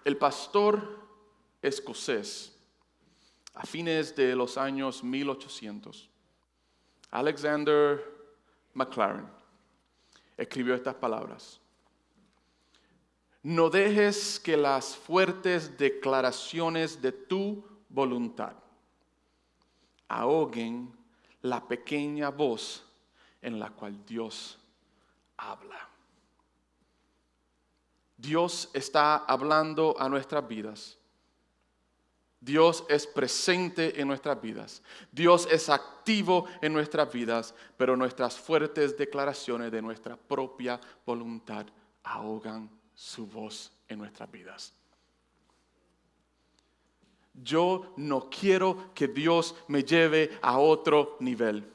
el pastor escocés, a fines de los años 1800, Alexander Maclaren, escribió estas palabras: no dejes que las fuertes declaraciones de tu voluntad ahoguen la pequeña voz en la cual Dios habla. Dios está hablando a nuestras vidas. Dios es presente en nuestras vidas. Dios es activo en nuestras vidas, pero nuestras fuertes declaraciones de nuestra propia voluntad ahogan su voz en nuestras vidas. Yo no quiero que Dios me lleve a otro nivel.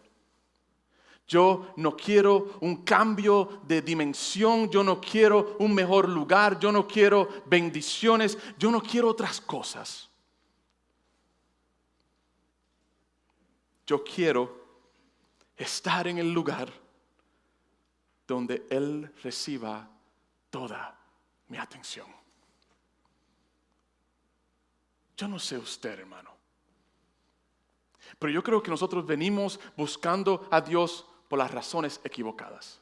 Yo no quiero un cambio de dimensión, yo no quiero un mejor lugar, yo no quiero bendiciones, yo no quiero otras cosas. Yo quiero estar en el lugar donde Él reciba toda mi atención. Yo no sé usted, hermano, pero yo creo que nosotros venimos buscando a Dios por las razones equivocadas.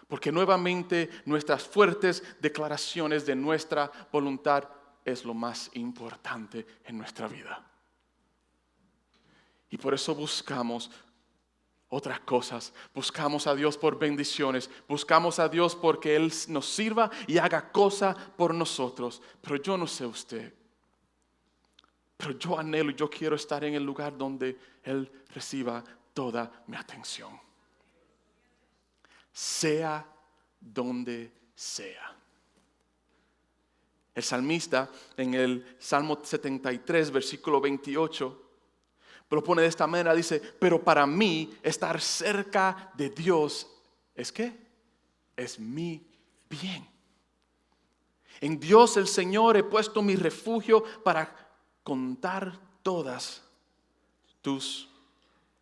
Porque nuevamente nuestras fuertes declaraciones de nuestra voluntad es lo más importante en nuestra vida. Y por eso buscamos otras cosas. Buscamos a Dios por bendiciones. Buscamos a Dios porque Él nos sirva y haga cosas por nosotros. Pero yo no sé usted. Pero yo anhelo y yo quiero estar en el lugar donde Él reciba toda mi atención. Sea donde sea. El salmista en el Salmo 73, versículo 28, propone de esta manera, dice: pero para mí estar cerca de Dios, ¿es qué? Es mi bien. En Dios el Señor he puesto mi refugio para contar todas tus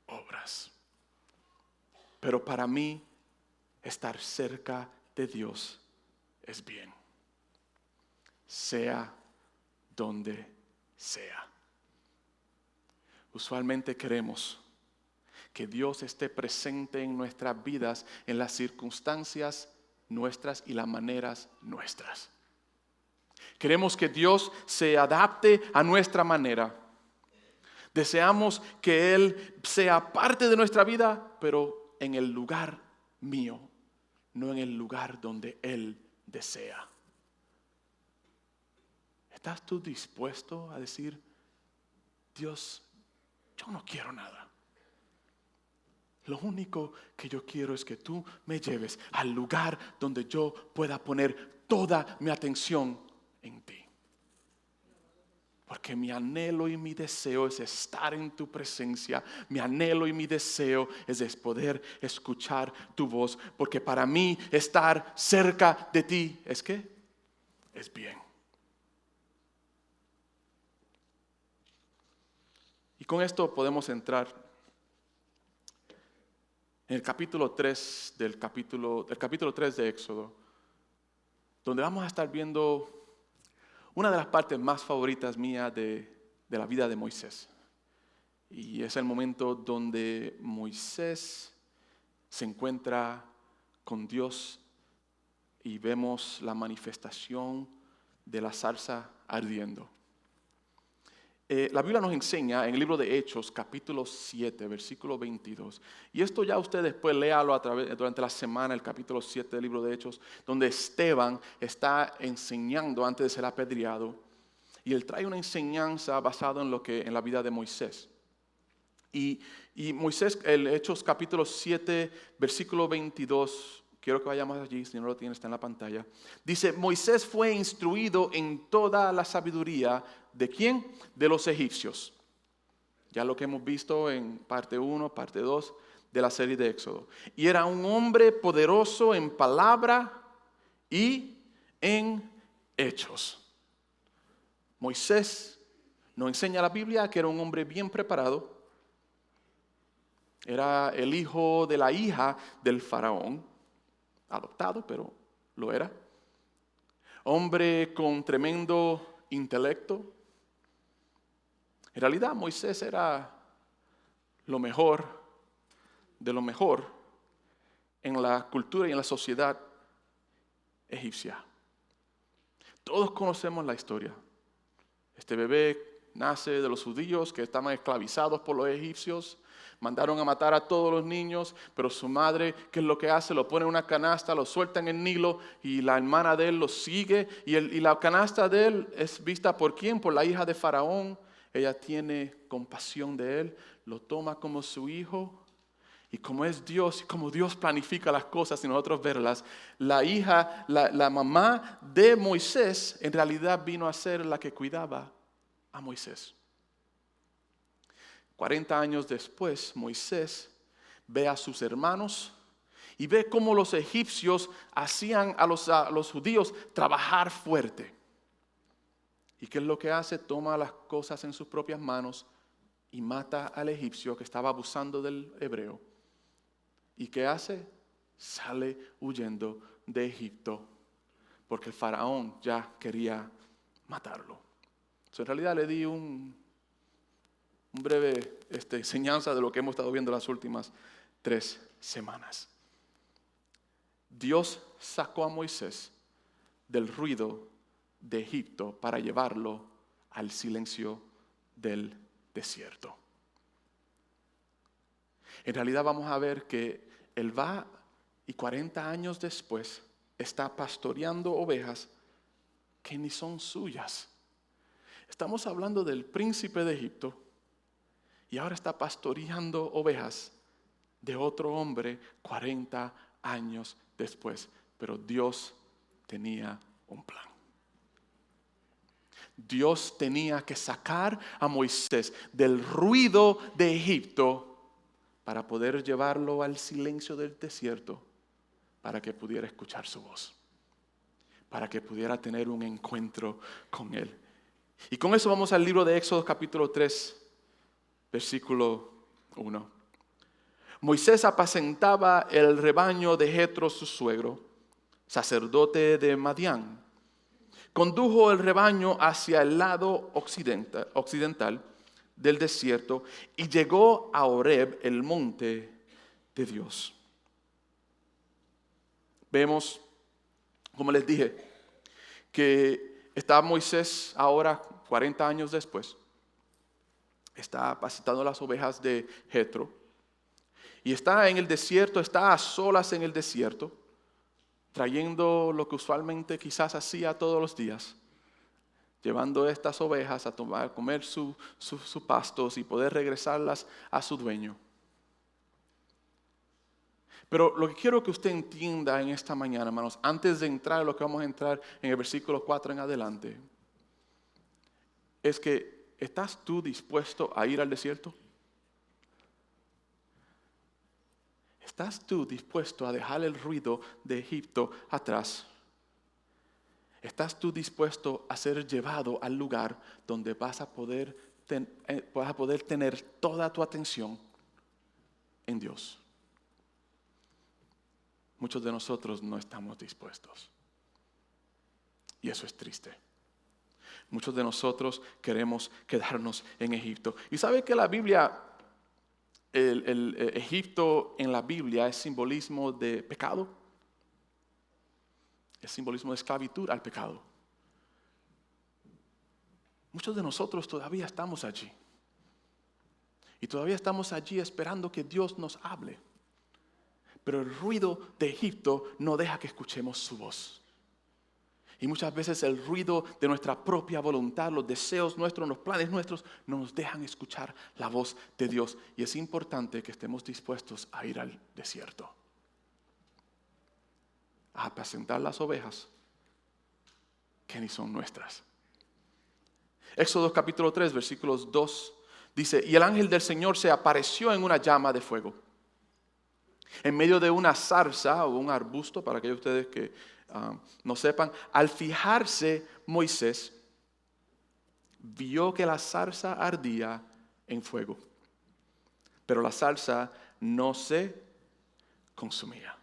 obras. Pero para mí estar cerca de Dios es bien. Sea donde sea. Usualmente queremos que Dios esté presente en nuestras vidas, en las circunstancias nuestras y las maneras nuestras. Queremos que Dios se adapte a nuestra manera. Deseamos que Él sea parte de nuestra vida, pero en el lugar mío, no en el lugar donde Él desea. ¿Estás tú dispuesto a decir: Dios, yo no quiero nada? Lo único que yo quiero es que tú me lleves al lugar donde yo pueda poner toda mi atención en ti. Porque mi anhelo y mi deseo es estar en tu presencia. Mi anhelo y mi deseo es poder escuchar tu voz. Porque para mí estar cerca de ti, ¿es qué? Es bien. Y con esto podemos entrar en el capítulo 3 del capítulo 3 de Éxodo, donde vamos a estar viendo una de las partes más favoritas mías de la vida de Moisés. Y es el momento donde Moisés se encuentra con Dios y vemos la manifestación de la zarza ardiendo. La Biblia nos enseña en el libro de Hechos, capítulo 7, versículo 22. Y esto ya usted después léalo durante la semana, el capítulo 7 del libro de Hechos, donde Esteban está enseñando antes de ser apedreado. Y él trae una enseñanza basada en la vida de Moisés. Y Moisés, el Hechos capítulo 7, versículo 22, quiero que vayamos allí, si no lo tiene está en la pantalla. Dice: Moisés fue instruido en toda la sabiduría, ¿de quién? De los egipcios. Ya lo que hemos visto en parte 1, parte 2 de la serie de Éxodo. Y era un hombre poderoso en palabra y en hechos. Moisés nos enseña la Biblia que era un hombre bien preparado. Era el hijo de la hija del faraón, adoptado, pero lo era. hombre con tremendo intelecto. En realidad Moisés era lo mejor de lo mejor en la cultura y en la sociedad egipcia. Todos conocemos la historia. Este bebé nace de los judíos que estaban esclavizados por los egipcios. Mandaron a matar a todos los niños, pero su madre, ¿qué es lo que hace? Lo pone en una canasta, lo suelta en el Nilo y la hermana de él lo sigue. Y la canasta de él es vista ¿por quién? Por la hija de Faraón. Ella tiene compasión de él, lo toma como su hijo. Y como es Dios, y como Dios planifica las cosas y nosotros verlas, la hija, la mamá de Moisés, en realidad vino a ser la que cuidaba a Moisés. 40 años después, Moisés ve a sus hermanos y ve cómo los egipcios hacían a los judíos trabajar fuerte. ¿Y qué es lo que hace? Toma las cosas en sus propias manos y mata al egipcio que estaba abusando del hebreo. ¿Y qué hace? Sale huyendo de Egipto porque el faraón ya quería matarlo. En realidad le di un breve enseñanza de lo que hemos estado viendo las últimas 3 semanas. Dios sacó a Moisés del ruido de Egipto para llevarlo al silencio del desierto. En realidad vamos a ver que él va y 40 años después está pastoreando ovejas que ni son suyas. Estamos hablando del príncipe de Egipto y ahora está pastoreando ovejas de otro hombre 40 años después. Pero Dios tenía un plan. Dios tenía que sacar a Moisés del ruido de Egipto para poder llevarlo al silencio del desierto, para que pudiera escuchar su voz, para que pudiera tener un encuentro con Él. Y con eso vamos al libro de Éxodo capítulo 3, versículo 1. Moisés apacentaba el rebaño de Jetro su suegro, sacerdote de Madián. Condujo el rebaño hacia el lado occidental del desierto y llegó a Horeb, el monte de Dios. Vemos, como les dije, que está Moisés ahora 40 años después. Está apacentando las ovejas de Jetro. Y está en el desierto, está a solas en el desierto, trayendo lo que usualmente quizás hacía todos los días, llevando estas ovejas a comer sus pastos y poder regresarlas a su dueño. Pero lo que quiero que usted entienda en esta mañana, hermanos, antes de entrar en lo que vamos a entrar en el versículo 4 en adelante, es que ¿estás tú dispuesto a ir al desierto? ¿Estás tú dispuesto a dejar el ruido de Egipto atrás? ¿Estás tú dispuesto a ser llevado al lugar donde vas a poder tener toda tu atención en Dios? Muchos de nosotros no estamos dispuestos. Y eso es triste. Muchos de nosotros queremos quedarnos en Egipto. ¿Y sabe que la Biblia, el Egipto en la Biblia es simbolismo de pecado? Es simbolismo de esclavitud al pecado. Muchos de nosotros todavía estamos allí. Y todavía estamos allí esperando que Dios nos hable. Pero el ruido de Egipto no deja que escuchemos su voz. Y muchas veces el ruido de nuestra propia voluntad, los deseos nuestros, los planes nuestros, no nos dejan escuchar la voz de Dios. Y es importante que estemos dispuestos a ir al desierto, a apacentar las ovejas que ni son nuestras. Éxodo capítulo 3, versículos 2, dice: y el ángel del Señor se apareció en una llama de fuego, en medio de una zarza o un arbusto, para aquellos de ustedes que no sepan. Al fijarse Moisés, vio que la zarza ardía en fuego, pero la zarza no se consumía.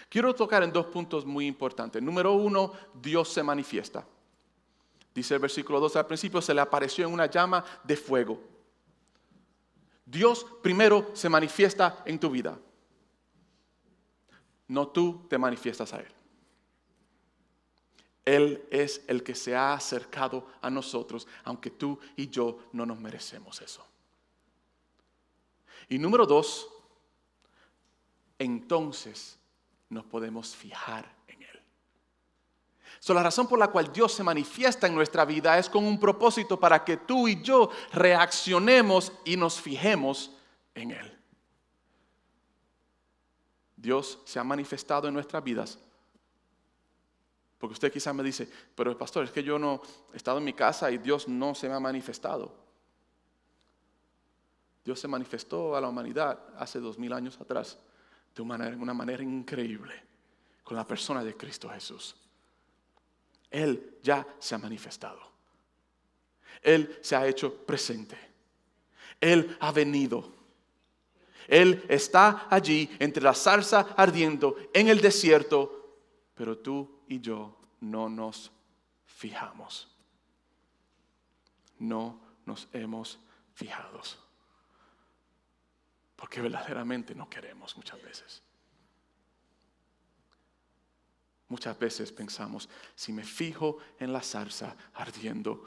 Quiero tocar en dos puntos muy importantes. Número uno, Dios se manifiesta. Dice el versículo 2 al principio, se le apareció en una llama de fuego. Dios primero se manifiesta en tu vida. No tú te manifiestas a Él. Él es el que se ha acercado a nosotros, aunque tú y yo no nos merecemos eso. Y número dos, entonces nos podemos fijar en Él. La razón por la cual Dios se manifiesta en nuestra vida es con un propósito para que tú y yo reaccionemos y nos fijemos en Él. Dios se ha manifestado en nuestras vidas. Porque usted quizás me dice, pero pastor, es que yo no he estado en mi casa y Dios no se me ha manifestado. Dios se manifestó a la humanidad hace 2000 años atrás de una manera increíble con la persona de Cristo Jesús. Él ya se ha manifestado. Él se ha hecho presente. Él ha venido. Él está allí entre la zarza ardiendo en el desierto, pero tú y yo no nos fijamos. No nos hemos fijado. Porque verdaderamente no queremos muchas veces. Muchas veces pensamos, si me fijo en la zarza ardiendo,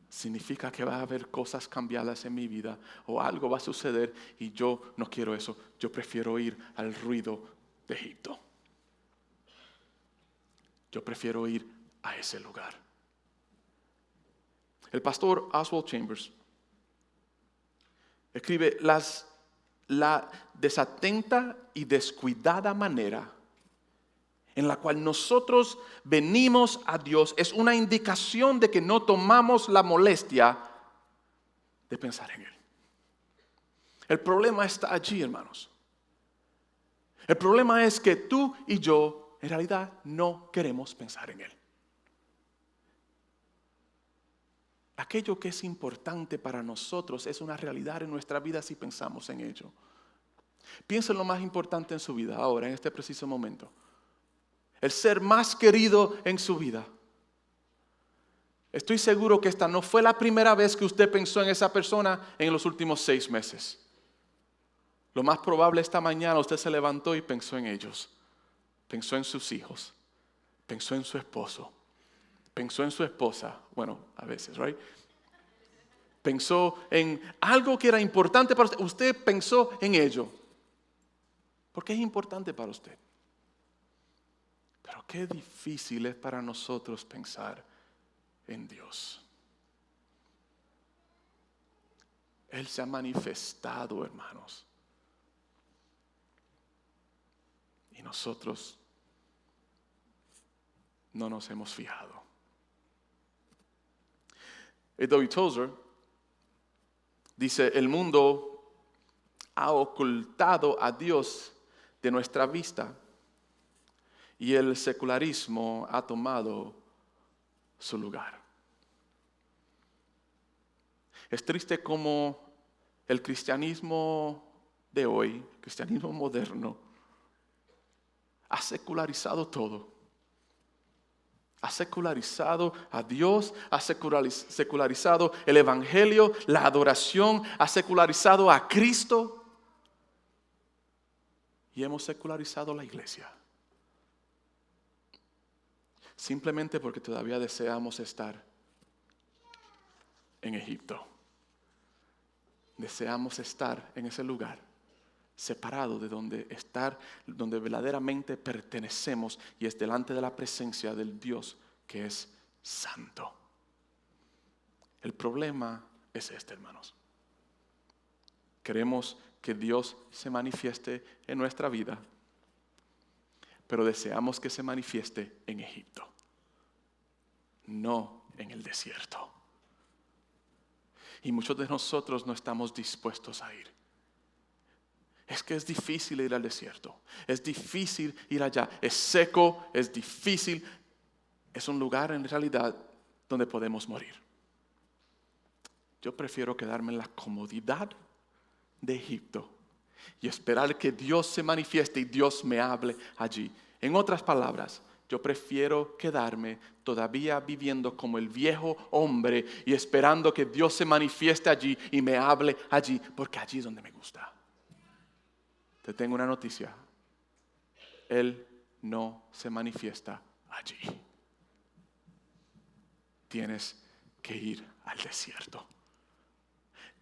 significa que va a haber cosas cambiadas en mi vida o algo va a suceder y yo no quiero eso. Yo prefiero ir al ruido de Egipto. Yo prefiero ir a ese lugar. El pastor Oswald Chambers escribe, la desatenta y descuidada manera en la cual nosotros venimos a Dios es una indicación de que no tomamos la molestia de pensar en Él. El problema está allí, hermanos. El problema es que tú y yo en realidad no queremos pensar en Él. Aquello que es importante para nosotros es una realidad en nuestra vida si pensamos en ello. Piensa en lo más importante en su vida ahora, en este preciso momento. El ser más querido en su vida. Estoy seguro que esta no fue la primera vez que usted pensó en esa persona en los últimos 6 meses. Lo más probable esta mañana usted se levantó y pensó en ellos. Pensó en sus hijos. Pensó en su esposo. Pensó en su esposa. Bueno, a veces, ¿right? Pensó en algo que era importante para usted. Usted pensó en ello. Porque es importante para usted. Pero qué difícil es para nosotros pensar en Dios. Él se ha manifestado, hermanos. Y nosotros no nos hemos fijado. W. Tozer dice, el mundo ha ocultado a Dios de nuestra vista y el secularismo ha tomado su lugar. Es triste como el cristianismo de hoy, el cristianismo moderno, ha secularizado todo. Ha secularizado a Dios, ha secularizado el evangelio, la adoración, ha secularizado a Cristo y hemos secularizado la iglesia. Simplemente porque todavía deseamos estar en Egipto. Deseamos estar en ese lugar, separado de donde verdaderamente pertenecemos y es delante de la presencia del Dios que es santo. El problema es este, hermanos. Queremos que Dios se manifieste en nuestra vida, pero deseamos que se manifieste en Egipto, no en el desierto. Y muchos de nosotros no estamos dispuestos a ir. Es que es difícil ir al desierto, es difícil ir allá, es seco, es difícil. Es un lugar en realidad donde podemos morir. Yo prefiero quedarme en la comodidad de Egipto y esperar que Dios se manifieste y Dios me hable allí En otras palabras, yo prefiero quedarme todavía viviendo como el viejo hombre y esperando que Dios se manifieste allí y me hable allí, porque allí es donde me gusta. Te tengo una noticia. Él no se manifiesta allí. Tienes que ir al desierto.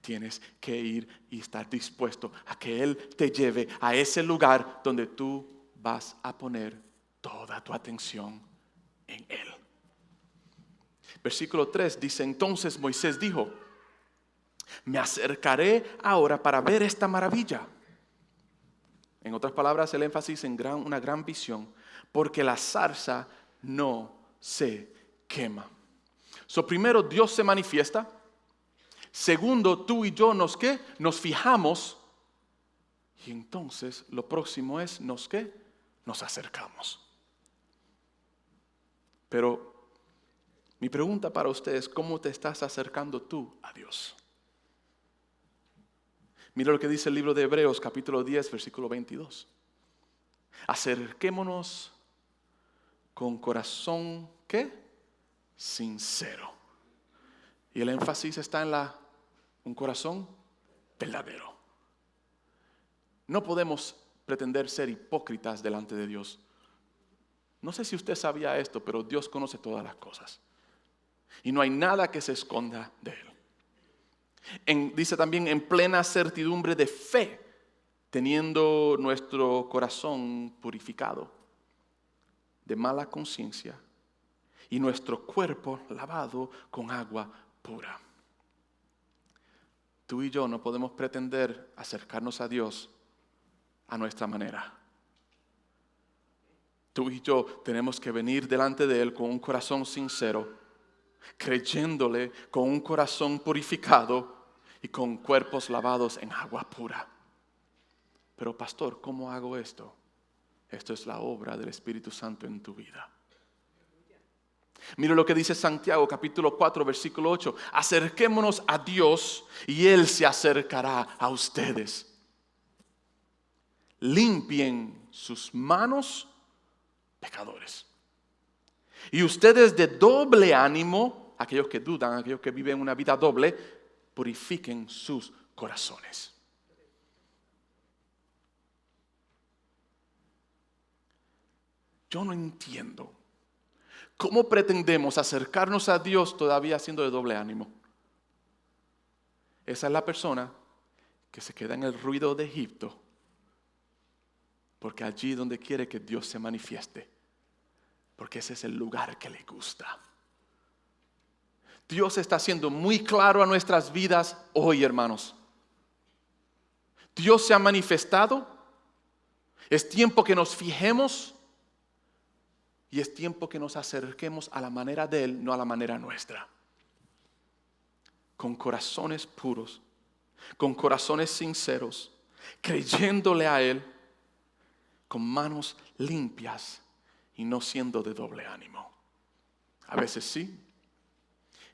Tienes que ir y estar dispuesto a que Él te lleve a ese lugar donde tú vas a poner toda tu atención en Él. Versículo 3 dice, entonces Moisés dijo, me acercaré ahora para ver esta maravilla. En otras palabras, el énfasis en una gran visión, porque la zarza no se quema. Primero, Dios se manifiesta. Segundo, tú y yo nos fijamos. Y entonces lo próximo es nos acercamos. Pero mi pregunta para usted es, ¿cómo te estás acercando tú a Dios? Mira lo que dice el libro de Hebreos, capítulo 10, versículo 22. Acerquémonos con corazón, ¿qué? Sincero. Y el énfasis está en un corazón verdadero. No podemos pretender ser hipócritas delante de Dios. No sé si usted sabía esto, pero Dios conoce todas las cosas. Y no hay nada que se esconda de Él. Dice también en plena certidumbre de fe, teniendo nuestro corazón purificado de mala conciencia y nuestro cuerpo lavado con agua pura. Tú y yo no podemos pretender acercarnos a Dios a nuestra manera. Tú y yo tenemos que venir delante de Él con un corazón sincero, creyéndole con un corazón purificado y con cuerpos lavados en agua pura. Pero pastor, ¿cómo hago esto? Esto es la obra del Espíritu Santo en tu vida. Mira lo que dice Santiago capítulo 4 versículo 8. Acerquémonos a Dios y Él se acercará a ustedes. Limpien sus manos, pecadores. Y ustedes de doble ánimo, aquellos que dudan, aquellos que viven una vida doble, purifiquen sus corazones. Yo no entiendo cómo pretendemos acercarnos a Dios todavía siendo de doble ánimo. Esa es la persona que se queda en el ruido de Egipto, porque allí es donde quiere que Dios se manifieste, porque ese es el lugar que le gusta. Dios está siendo muy claro a nuestras vidas hoy, hermanos. Dios se ha manifestado. Es tiempo que nos fijemos y es tiempo que nos acerquemos a la manera de Él, no a la manera nuestra. Con corazones puros, con corazones sinceros, creyéndole a Él, con manos limpias y no siendo de doble ánimo. A veces sí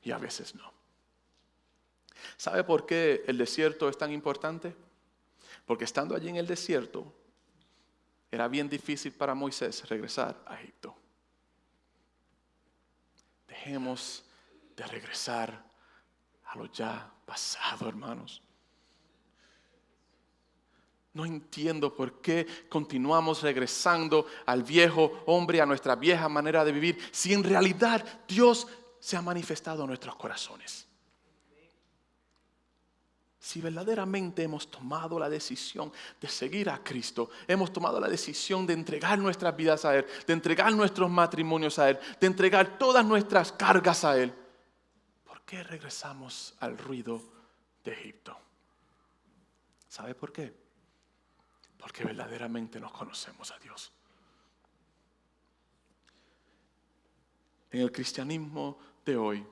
y a veces no. ¿Sabe por qué el desierto es tan importante? Porque estando allí en el desierto, era bien difícil para Moisés regresar a Egipto. Dejemos de regresar a lo ya pasado, hermanos. No entiendo por qué continuamos regresando al viejo hombre, a nuestra vieja manera de vivir, si en realidad Dios se ha manifestado en nuestros corazones. Si verdaderamente hemos tomado la decisión de seguir a Cristo, hemos tomado la decisión de entregar nuestras vidas a Él, de entregar nuestros matrimonios a Él, de entregar todas nuestras cargas a Él, ¿por qué regresamos al ruido de Egipto? ¿Sabe por qué? Porque verdaderamente nos conocemos a Dios. En el cristianismo de hoy,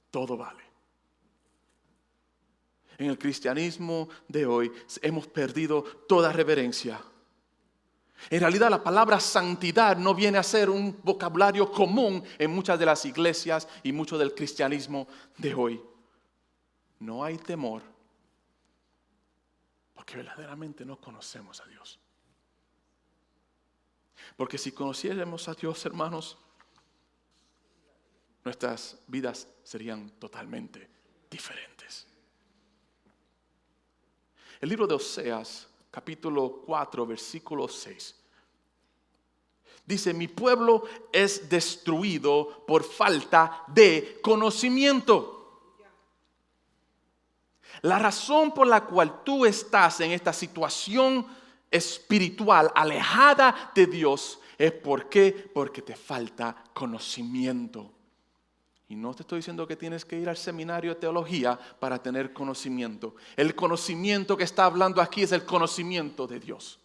todo vale. En el cristianismo de hoy hemos perdido toda reverencia. En realidad la palabra santidad no viene a ser un vocabulario común en muchas de las iglesias y mucho del cristianismo de hoy. No hay temor, porque verdaderamente no conocemos a Dios. Porque si conociéramos a Dios, hermanos, nuestras vidas serían totalmente diferentes. El libro de Oseas, capítulo 4, versículo 6. Dice, mi pueblo es destruido por falta de conocimiento. La razón por la cual tú estás en esta situación espiritual alejada de Dios es porque te falta conocimiento. Y no te estoy diciendo que tienes que ir al seminario de teología para tener conocimiento. El conocimiento que está hablando aquí es el conocimiento de Dios.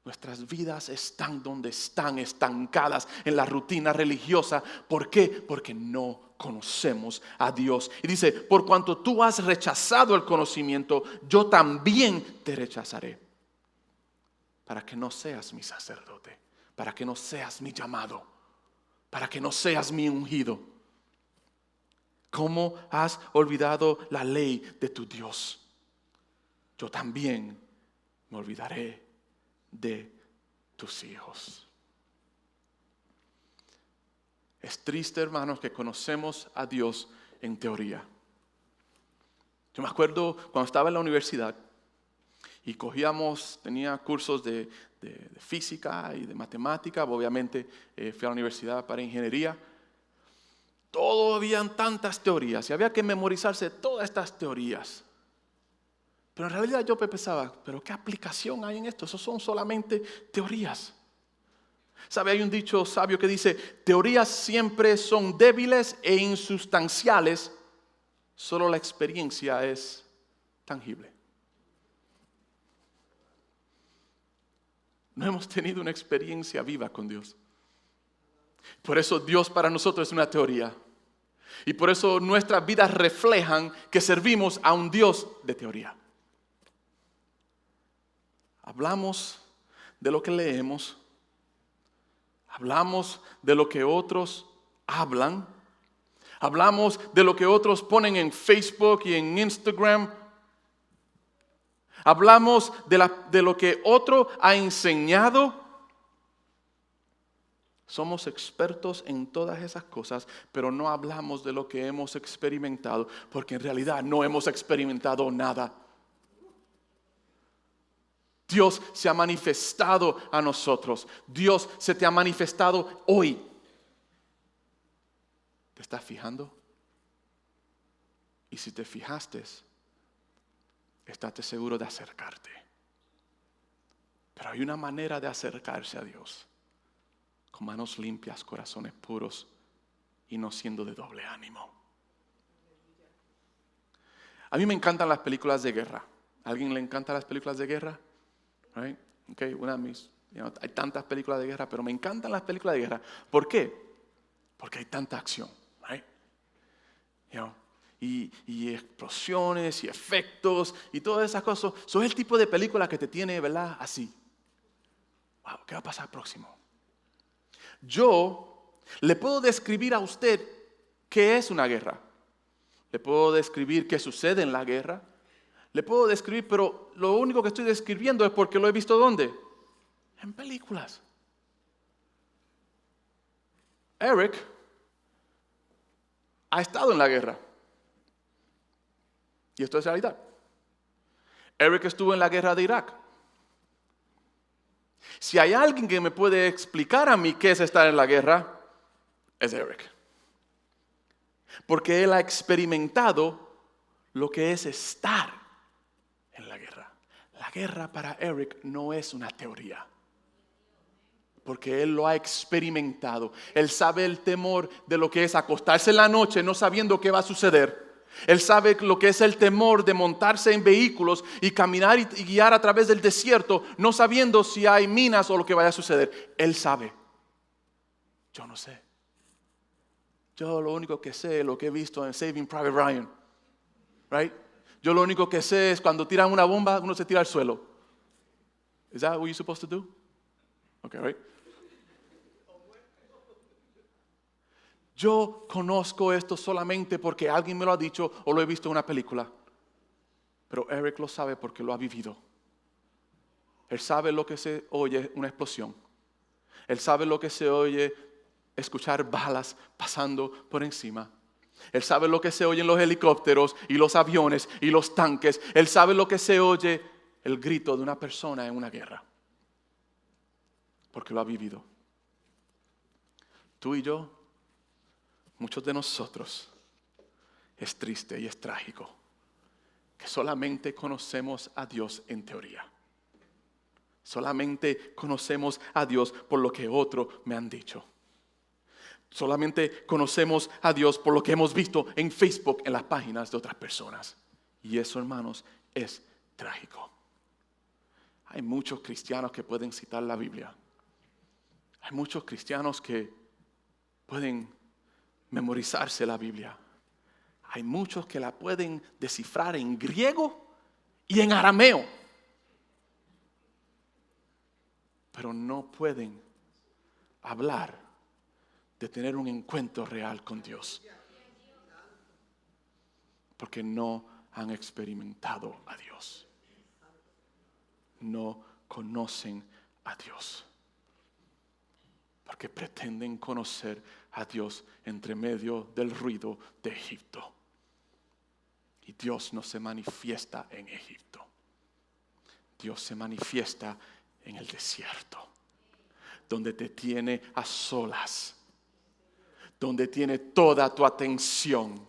Nuestras vidas están donde están, estancadas en la rutina religiosa. ¿Por qué? Porque no conocemos a Dios. Y dice, por cuanto tú has rechazado el conocimiento, yo también te rechazaré. Para que no seas mi sacerdote, para que no seas mi llamado, para que no seas mi ungido. ¿Cómo has olvidado la ley de tu Dios? Yo también me olvidaré de tus hijos. Es triste, hermanos, que conocemos a Dios en teoría. Yo me acuerdo cuando estaba en la universidad y tenía cursos de física y de matemática. Obviamente fui a la universidad para ingeniería. Todo habían tantas teorías y había que memorizarse todas estas teorías. Pero en realidad yo pensaba, ¿pero qué aplicación hay en esto? Eso son solamente teorías. ¿Sabe? Hay un dicho sabio que dice, teorías siempre son débiles e insustanciales, solo la experiencia es tangible. No hemos tenido una experiencia viva con Dios. Por eso Dios para nosotros es una teoría. Y por eso nuestras vidas reflejan que servimos a un Dios de teoría. Hablamos de lo que leemos. Hablamos de lo que otros hablan. Hablamos de lo que otros ponen en Facebook y en Instagram. Hablamos de lo que otro ha enseñado. Somos expertos en todas esas cosas, pero no hablamos de lo que hemos experimentado, porque en realidad no hemos experimentado nada. Dios se ha manifestado a nosotros. Dios se te ha manifestado hoy. ¿Te estás fijando? Y si te fijaste, estate seguro de acercarte. Pero hay una manera de acercarse a Dios. Con manos limpias, corazones puros y no siendo de doble ánimo. A mí me encantan las películas de guerra. ¿A alguien le encantan las películas de guerra? Right? Okay, hay tantas películas de guerra, pero me encantan las películas de guerra. ¿Por qué? Porque hay tanta acción. Right? Y explosiones y efectos y todas esas cosas. Son el tipo de película que te tiene, ¿verdad? Así. Wow, ¿qué va a pasar próximo? Yo le puedo describir a usted qué es una guerra. Le puedo describir qué sucede en la guerra. Le puedo describir, pero lo único que estoy describiendo es porque lo he visto ¿dónde? En películas. Eric ha estado en la guerra. Y esto es realidad. Eric estuvo en la guerra de Irak. Si hay alguien que me puede explicar a mí qué es estar en la guerra, es Eric. Porque él ha experimentado lo que es estar en la guerra. La guerra para Eric no es una teoría. Porque él lo ha experimentado. Él sabe el temor de lo que es acostarse en la noche no sabiendo qué va a suceder. Él sabe lo que es el temor de montarse en vehículos y caminar y guiar a través del desierto no sabiendo si hay minas o lo que vaya a suceder. Él sabe. Yo no sé. Yo lo único que sé es lo que he visto en Saving Private Ryan. Right? Yo lo único que sé es cuando tiran una bomba, uno se tira al suelo. Is that what you're supposed to do? Okay, right? Yo conozco esto solamente porque alguien me lo ha dicho o lo he visto en una película. Pero Eric lo sabe porque lo ha vivido. Él sabe lo que se oye una explosión. Él sabe lo que se oye escuchar balas pasando por encima. Él sabe lo que se oye en los helicópteros y los aviones y los tanques. Él sabe lo que se oye el grito de una persona en una guerra. Porque lo ha vivido. Tú y yo, muchos de nosotros, es triste y es trágico que solamente conocemos a Dios en teoría. Solamente conocemos a Dios por lo que otros me han dicho. Solamente conocemos a Dios por lo que hemos visto en Facebook, en las páginas de otras personas. Y eso, hermanos, es trágico. Hay muchos cristianos que pueden citar la Biblia. Hay muchos cristianos que pueden memorizarse la Biblia. Hay muchos que la pueden descifrar en griego y en arameo. Pero no pueden hablar de tener un encuentro real con Dios. Porque no han experimentado a Dios. No conocen a Dios. Porque pretenden conocer a Dios entre medio del ruido de Egipto. Y Dios no se manifiesta en Egipto. Dios se manifiesta en el desierto, donde te tiene a solas, donde tiene toda tu atención.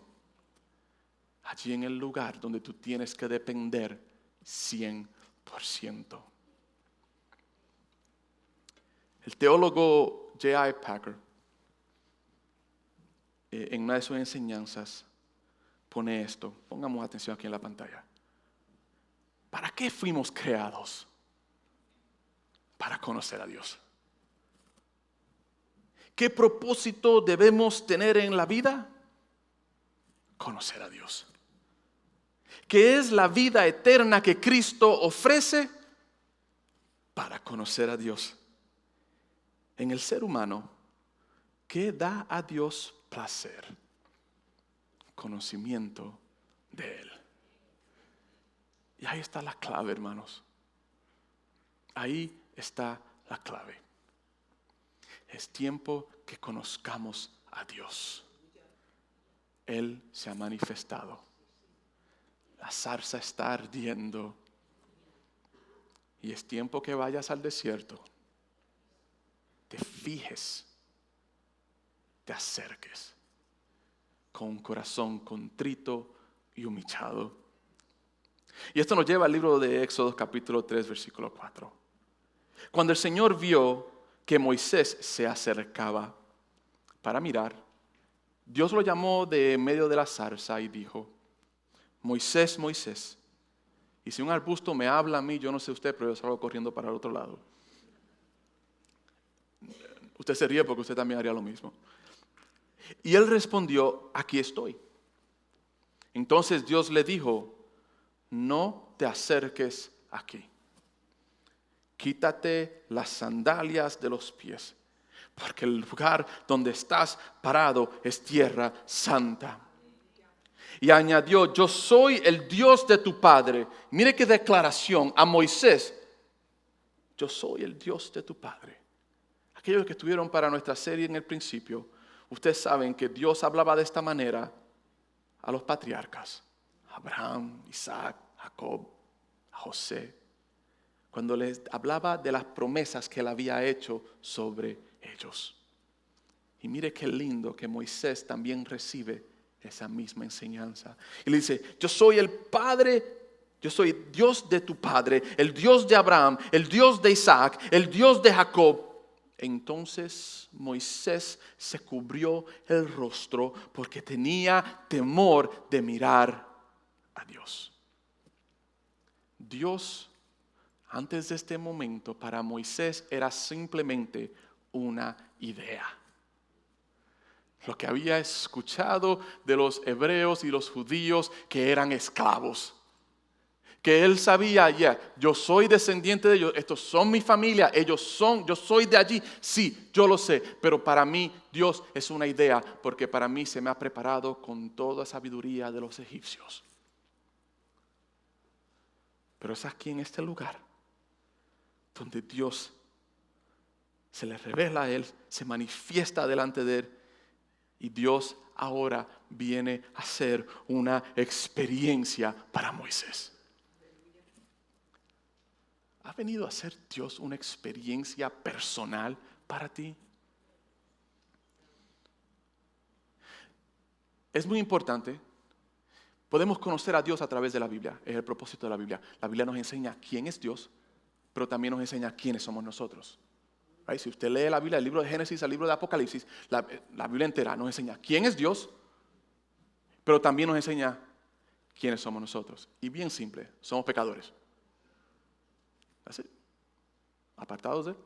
Allí en el lugar donde tú tienes que depender 100%. El teólogo J.I. Packer, en una de sus enseñanzas, pone esto. Pongamos atención aquí en la pantalla. ¿Para qué fuimos creados? Para conocer a Dios. ¿Qué propósito debemos tener en la vida? Conocer a Dios. ¿Qué es la vida eterna que Cristo ofrece? Para conocer a Dios. En el ser humano, ¿qué da a Dios placer? Conocimiento de Él. Y ahí está la clave, hermanos. Ahí está la clave. Es tiempo que conozcamos a Dios. Él se ha manifestado. La zarza está ardiendo. Y es tiempo que vayas al desierto. Te fijes. Te acerques. Con un corazón contrito y humillado. Y esto nos lleva al libro de Éxodo capítulo 3 versículo 4. Cuando el Señor vio que Moisés se acercaba para mirar, Dios lo llamó de medio de la zarza y dijo: Moisés, Moisés. Y si un arbusto me habla a mí, yo no sé usted, pero yo salgo corriendo para el otro lado. Usted se ríe porque usted también haría lo mismo. Y él respondió: aquí estoy. Entonces Dios le dijo: no te acerques aquí. Quítate las sandalias de los pies, porque el lugar donde estás parado es tierra santa. Y añadió: yo soy el Dios de tu padre. Mire qué declaración a Moisés. Yo soy el Dios de tu padre. Aquellos que estuvieron para nuestra serie en el principio, ustedes saben que Dios hablaba de esta manera a los patriarcas. Abraham, Isaac, Jacob, a José. Cuando les hablaba de las promesas que él había hecho sobre ellos. Y mire qué lindo que Moisés también recibe esa misma enseñanza. Y le dice: yo soy el Padre, yo soy Dios de tu padre, el Dios de Abraham, el Dios de Isaac, el Dios de Jacob. Entonces Moisés se cubrió el rostro porque tenía temor de mirar a Dios. Dios, antes de este momento, para Moisés era simplemente una idea. Lo que había escuchado de los hebreos y los judíos que eran esclavos. Que él sabía, yo soy descendiente de ellos, estos son mi familia, yo soy de allí. Sí, yo lo sé, pero para mí Dios es una idea, porque para mí se me ha preparado con toda sabiduría de los egipcios. Pero es aquí en este lugar donde Dios se le revela a él, se manifiesta delante de él, y Dios ahora viene a ser una experiencia para Moisés. ¿Ha venido a ser Dios una experiencia personal para ti? Es muy importante. Podemos conocer a Dios a través de la Biblia. Es el propósito de la Biblia. La Biblia nos enseña quién es Dios, pero también nos enseña quiénes somos nosotros. Si usted lee la Biblia, el libro de Génesis, el libro de Apocalipsis, la Biblia entera nos enseña quién es Dios, pero también nos enseña quiénes somos nosotros. Y bien simple, somos pecadores. Así, apartados de él,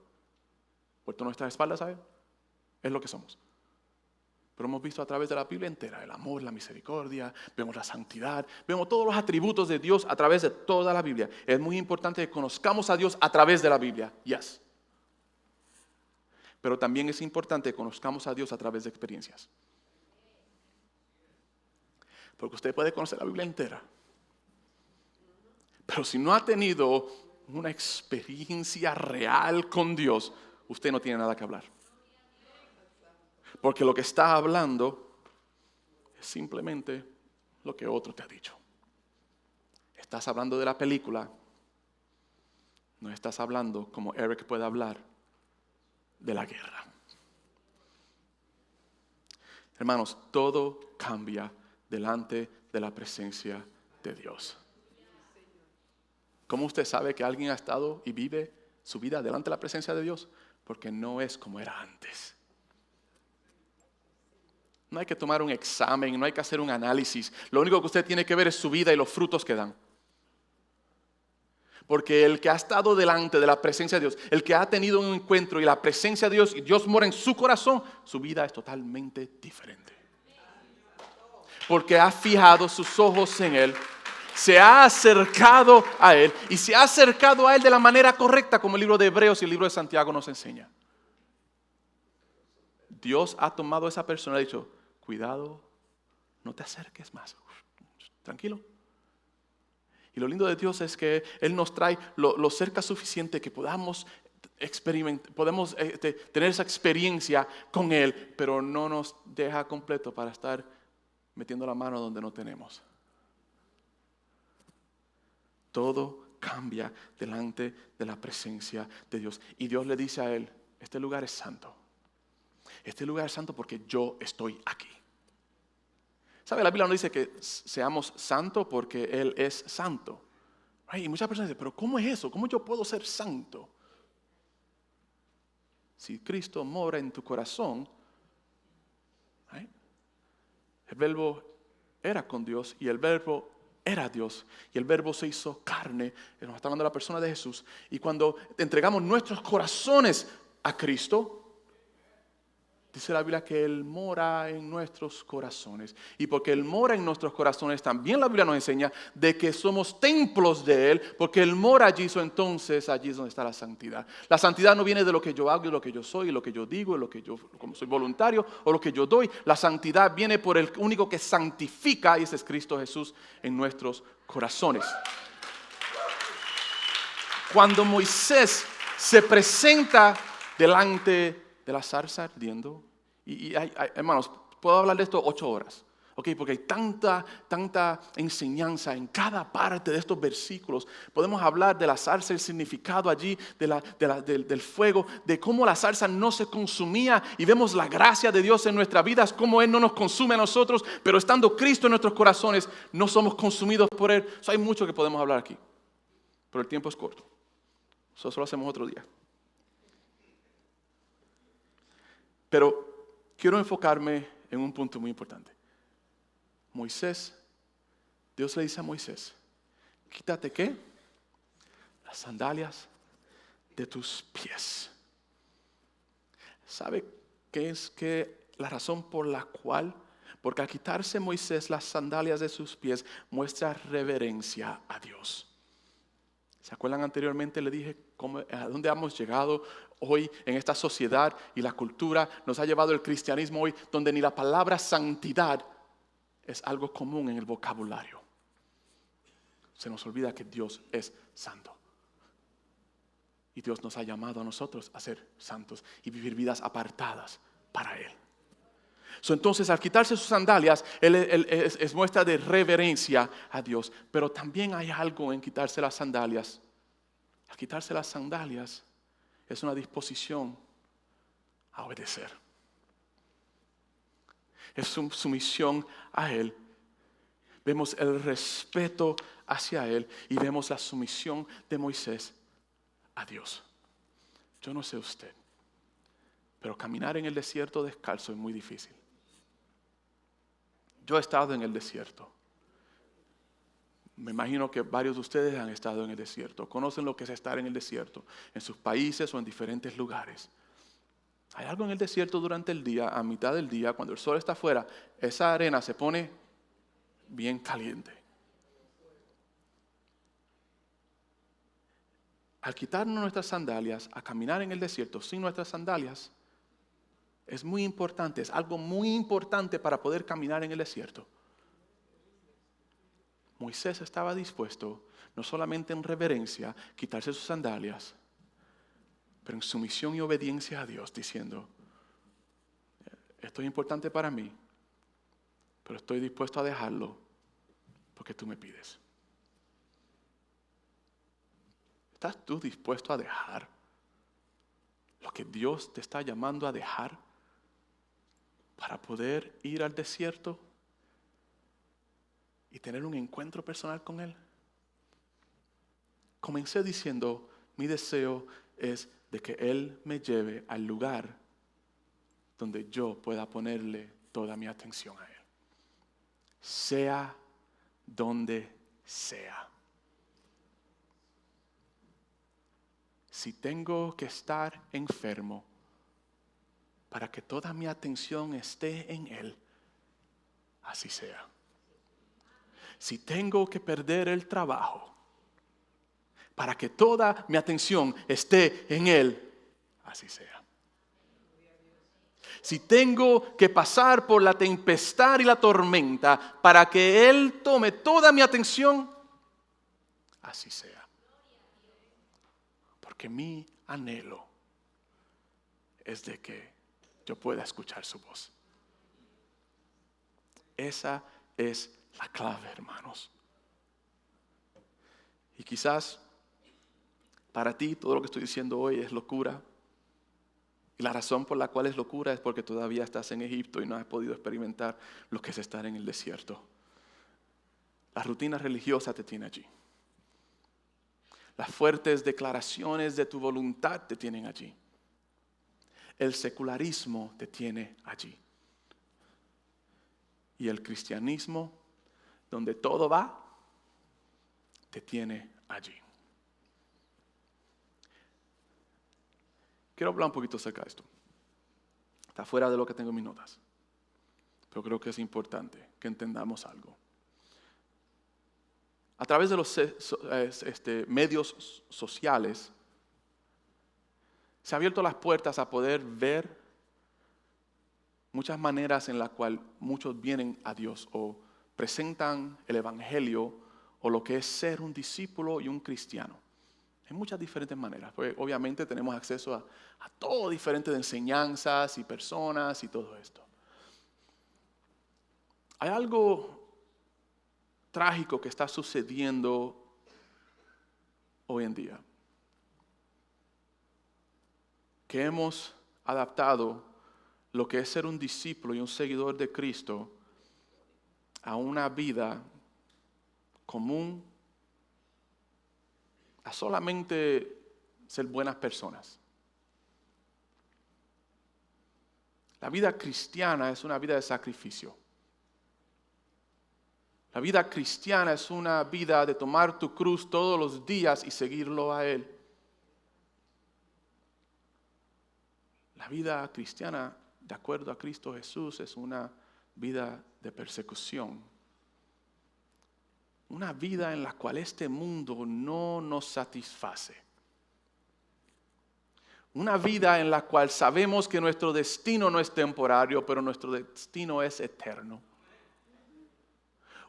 puesto nuestras espaldas a él, es lo que somos. Pero hemos visto a través de la Biblia entera el amor, la misericordia, vemos la santidad, vemos todos los atributos de Dios a través de toda la Biblia. Es muy importante que conozcamos a Dios a través de la Biblia, yes. Pero también es importante que conozcamos a Dios a través de experiencias. Porque usted puede conocer la Biblia entera, pero si no ha tenido una experiencia real con Dios, usted no tiene nada que hablar. Porque lo que está hablando es simplemente lo que otro te ha dicho. Estás hablando de la película, no estás hablando como Eric puede hablar de la guerra. Hermanos, todo cambia delante de la presencia de Dios. ¿Cómo usted sabe que alguien ha estado y vive su vida delante de la presencia de Dios? Porque no es como era antes. No hay que tomar un examen, no hay que hacer un análisis. Lo único que usted tiene que ver es su vida y los frutos que dan. Porque el que ha estado delante de la presencia de Dios, el que ha tenido un encuentro y la presencia de Dios y Dios mora en su corazón, su vida es totalmente diferente. Porque ha fijado sus ojos en Él, se ha acercado a Él y se ha acercado a Él de la manera correcta, como el libro de Hebreos y el libro de Santiago nos enseña. Dios ha tomado a esa persona y ha dicho, cuidado, no te acerques más, tranquilo. Y lo lindo de Dios es que Él nos trae lo cerca suficiente que podamos tener esa experiencia con Él, pero no nos deja completo para estar metiendo la mano donde no tenemos. Todo cambia delante de la presencia de Dios. Y Dios le dice a Él, este lugar es santo. Este lugar es santo porque yo estoy aquí. ¿Sabe? La Biblia no dice que seamos santos porque Él es santo. Y muchas personas dicen, pero ¿cómo es eso? ¿Cómo yo puedo ser santo? Si Cristo mora en tu corazón, el verbo era con Dios y el verbo era Dios. Y el verbo se hizo carne. Nos está hablando de la persona de Jesús. Y cuando entregamos nuestros corazones a Cristo, dice la Biblia que Él mora en nuestros corazones. Y porque Él mora en nuestros corazones, también la Biblia nos enseña de que somos templos de Él. Porque Él mora allí, entonces allí es donde está la santidad. La santidad no viene de lo que yo hago y lo que yo soy, y lo que yo digo, y lo que yo, como soy voluntario, o lo que yo doy. La santidad viene por el único que santifica, y ese es Cristo Jesús en nuestros corazones. Cuando Moisés se presenta delante de la zarza ardiendo, y hermanos, puedo hablar de esto 8 horas, porque hay tanta enseñanza en cada parte de estos versículos. Podemos hablar de la zarza, el significado allí, del fuego, de cómo la zarza no se consumía, y vemos la gracia de Dios en nuestras vidas, cómo Él no nos consume a nosotros, pero estando Cristo en nuestros corazones, no somos consumidos por Él. Hay mucho que podemos hablar aquí, pero el tiempo es corto. Eso lo hacemos otro día. Pero quiero enfocarme en un punto muy importante. Dios le dice a Moisés, quítate ¿qué? Las sandalias de tus pies. ¿Sabe qué es la razón por la cual? Porque al quitarse Moisés las sandalias de sus pies, muestra reverencia a Dios. ¿Se acuerdan anteriormente? Le dije a dónde hemos llegado hoy en esta sociedad, y la cultura nos ha llevado el cristianismo hoy, donde ni la palabra santidad es algo común en el vocabulario. Se nos olvida que Dios es santo. Y Dios nos ha llamado a nosotros a ser santos y vivir vidas apartadas para Él. Entonces, al quitarse sus sandalias, Él es muestra de reverencia a Dios. Pero también hay algo en quitarse las sandalias. Al quitarse las sandalias es una disposición a obedecer. Es su sumisión a Él. Vemos el respeto hacia Él y vemos la sumisión de Moisés a Dios. Yo no sé usted, pero caminar en el desierto descalzo es muy difícil. Yo he estado en el desierto. Me imagino que varios de ustedes han estado en el desierto. Conocen lo que es estar en el desierto, en sus países o en diferentes lugares. Hay algo en el desierto durante el día, a mitad del día, cuando el sol está afuera, esa arena se pone bien caliente. Al quitarnos nuestras sandalias, a caminar en el desierto sin nuestras sandalias, es muy importante, es algo muy importante para poder caminar en el desierto. Moisés estaba dispuesto, no solamente en reverencia, quitarse sus sandalias, pero en sumisión y obediencia a Dios, diciendo, esto es importante para mí, pero estoy dispuesto a dejarlo porque tú me pides. ¿Estás tú dispuesto a dejar lo que Dios te está llamando a dejar para poder ir al desierto y tener un encuentro personal con Él? Comencé diciendo, mi deseo es de que Él me lleve al lugar donde yo pueda ponerle toda mi atención a Él. Sea donde sea. Si tengo que estar enfermo para que toda mi atención esté en Él, así sea. Si tengo que perder el trabajo para que toda mi atención esté en Él, así sea. Si tengo que pasar por la tempestad y la tormenta para que Él tome toda mi atención, así sea. Porque mi anhelo es de que yo pueda escuchar su voz. Esa es la clave, hermanos. Y quizás para ti todo lo que estoy diciendo hoy es locura. Y la razón por la cual es locura es porque todavía estás en Egipto y no has podido experimentar lo que es estar en el desierto. La rutina religiosa te tiene allí. Las fuertes declaraciones de tu voluntad te tienen allí. El secularismo te tiene allí. Y el cristianismo, donde todo va, te tiene allí. Quiero hablar un poquito acerca de esto. Está fuera de lo que tengo en mis notas. Pero creo que es importante que entendamos algo. A través de los medios sociales, se han abierto las puertas a poder ver muchas maneras en las cuales muchos vienen a Dios o presentan el Evangelio o lo que es ser un discípulo y un cristiano. Hay muchas diferentes maneras, porque obviamente tenemos acceso a todo diferente de enseñanzas y personas y todo esto. Hay algo trágico que está sucediendo hoy en día, que hemos adaptado lo que es ser un discípulo y un seguidor de Cristo a una vida común, a solamente ser buenas personas. La vida cristiana es una vida de sacrificio. La vida cristiana es una vida de tomar tu cruz todos los días y seguirlo a Él. La vida cristiana, de acuerdo a Cristo Jesús, es una vida de persecución. Una vida en la cual este mundo no nos satisface. Una vida en la cual sabemos que nuestro destino no es temporario, pero nuestro destino es eterno.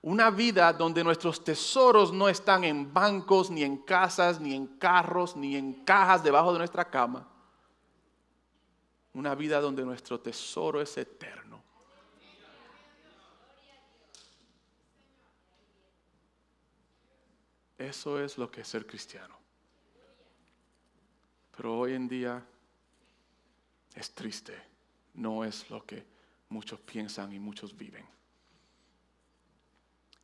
Una vida donde nuestros tesoros no están en bancos, ni en casas, ni en carros, ni en cajas debajo de nuestra cama. Una vida donde nuestro tesoro es eterno. Eso es lo que es ser cristiano. Pero hoy en día es triste. No es lo que muchos piensan y muchos viven.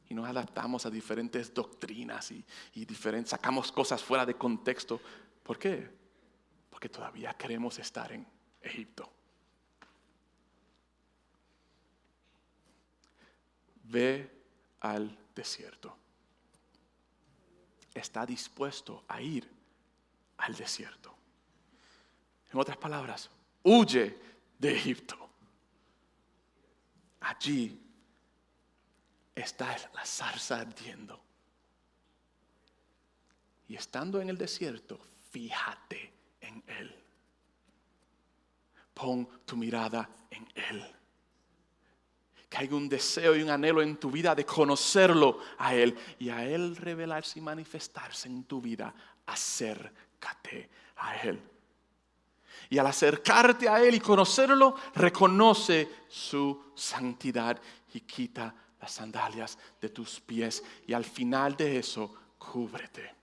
Y nos adaptamos a diferentes doctrinas y sacamos cosas fuera de contexto. ¿Por qué? Porque todavía queremos estar en Egipto. Ve al desierto. Está dispuesto a ir al desierto. En otras palabras, huye de Egipto. Allí está la zarza ardiendo. Y estando en el desierto, fíjate en Él. Pon tu mirada en Él. Que haya un deseo y un anhelo en tu vida de conocerlo a Él. Y a Él revelarse y manifestarse en tu vida. Acércate a Él. Y al acercarte a Él y conocerlo, reconoce su santidad y quita las sandalias de tus pies. Y al final de eso, cúbrete.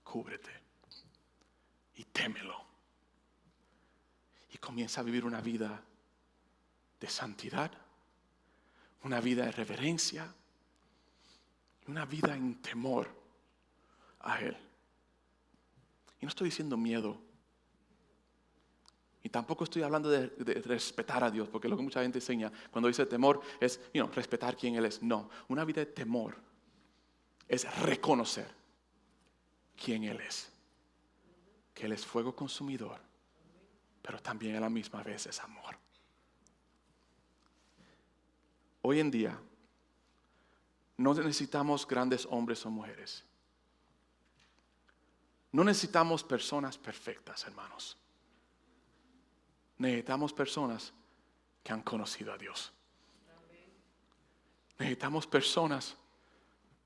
Cúbrete. Y témelo. Y comienza a vivir una vida de santidad, una vida de reverencia, una vida en temor a Él. Y no estoy diciendo miedo. Y tampoco estoy hablando de respetar a Dios, porque lo que mucha gente enseña cuando dice temor es respetar quién Él es. No, una vida de temor es reconocer quién Él es. Que Él es fuego consumidor, pero también a la misma vez es amor. Hoy en día no necesitamos grandes hombres o mujeres. No necesitamos personas perfectas, hermanos. Necesitamos personas que han conocido a Dios. Necesitamos personas,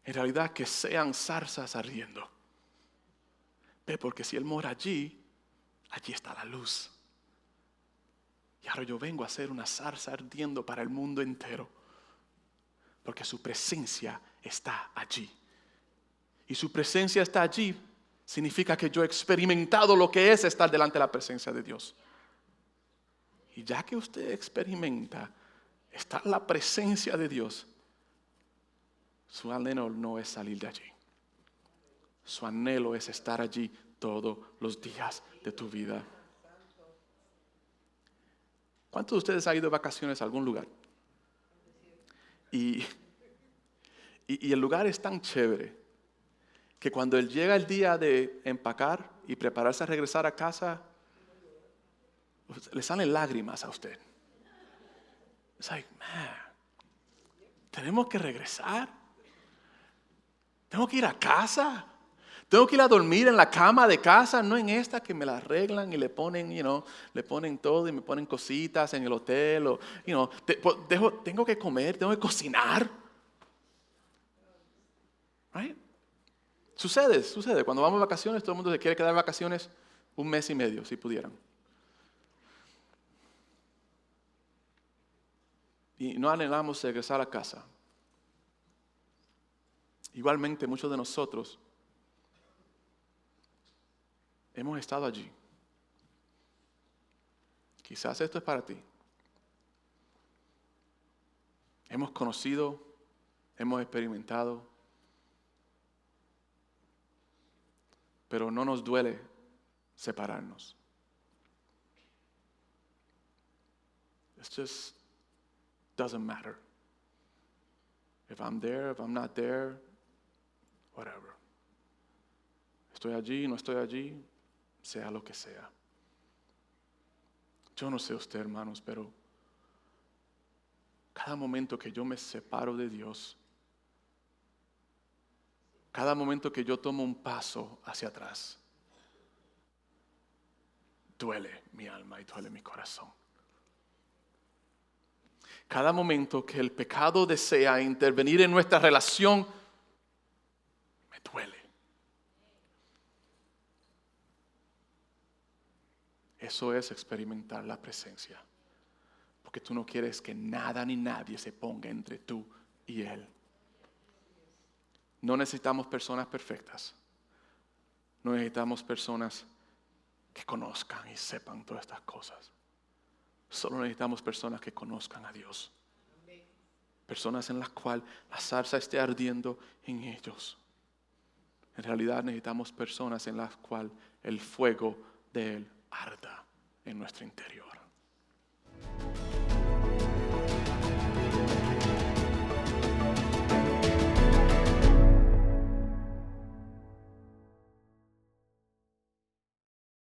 en realidad, que sean zarzas ardiendo. Porque si Él mora allí, allí está la luz. Y ahora yo vengo a ser una zarza ardiendo para el mundo entero. Porque su presencia está allí. Y su presencia está allí significa que yo he experimentado lo que es estar delante de la presencia de Dios. Y ya que usted experimenta estar en la presencia de Dios, su anhelo no es salir de allí. Su anhelo es estar allí todos los días de tu vida. ¿Cuántos de ustedes han ido de vacaciones a algún lugar? Y el lugar es tan chévere que cuando él llega el día de empacar y prepararse a regresar a casa, le salen lágrimas a usted. Es like, man, tenemos que regresar. Tengo que ir a casa. Tengo que ir a dormir en la cama de casa, no en esta que me la arreglan y le ponen, le ponen todo y me ponen cositas en el hotel. Tengo que comer, tengo que cocinar. Right? Sucede. Cuando vamos de vacaciones, todo el mundo se quiere quedar de vacaciones 1 mes y medio, si pudieran. Y no anhelamos regresar a casa. Igualmente, muchos de nosotros hemos estado allí. Quizás esto es para ti. Hemos conocido, hemos experimentado, pero no nos duele separarnos. It just doesn't matter. If I'm there, if I'm not there, whatever. Estoy allí, no estoy allí, sea lo que sea. Yo no sé usted, hermanos, pero cada momento que yo me separo de Dios, cada momento que yo tomo un paso hacia atrás, duele mi alma y duele mi corazón. Cada momento que el pecado desea intervenir en nuestra relación, me duele. Eso es experimentar la presencia. Porque tú no quieres que nada ni nadie se ponga entre tú y Él. No necesitamos personas perfectas. No necesitamos personas que conozcan y sepan todas estas cosas. Solo necesitamos personas que conozcan a Dios. Personas en las cuales la zarza esté ardiendo en ellos. En realidad necesitamos personas en las cuales el fuego de Él arda en nuestro interior.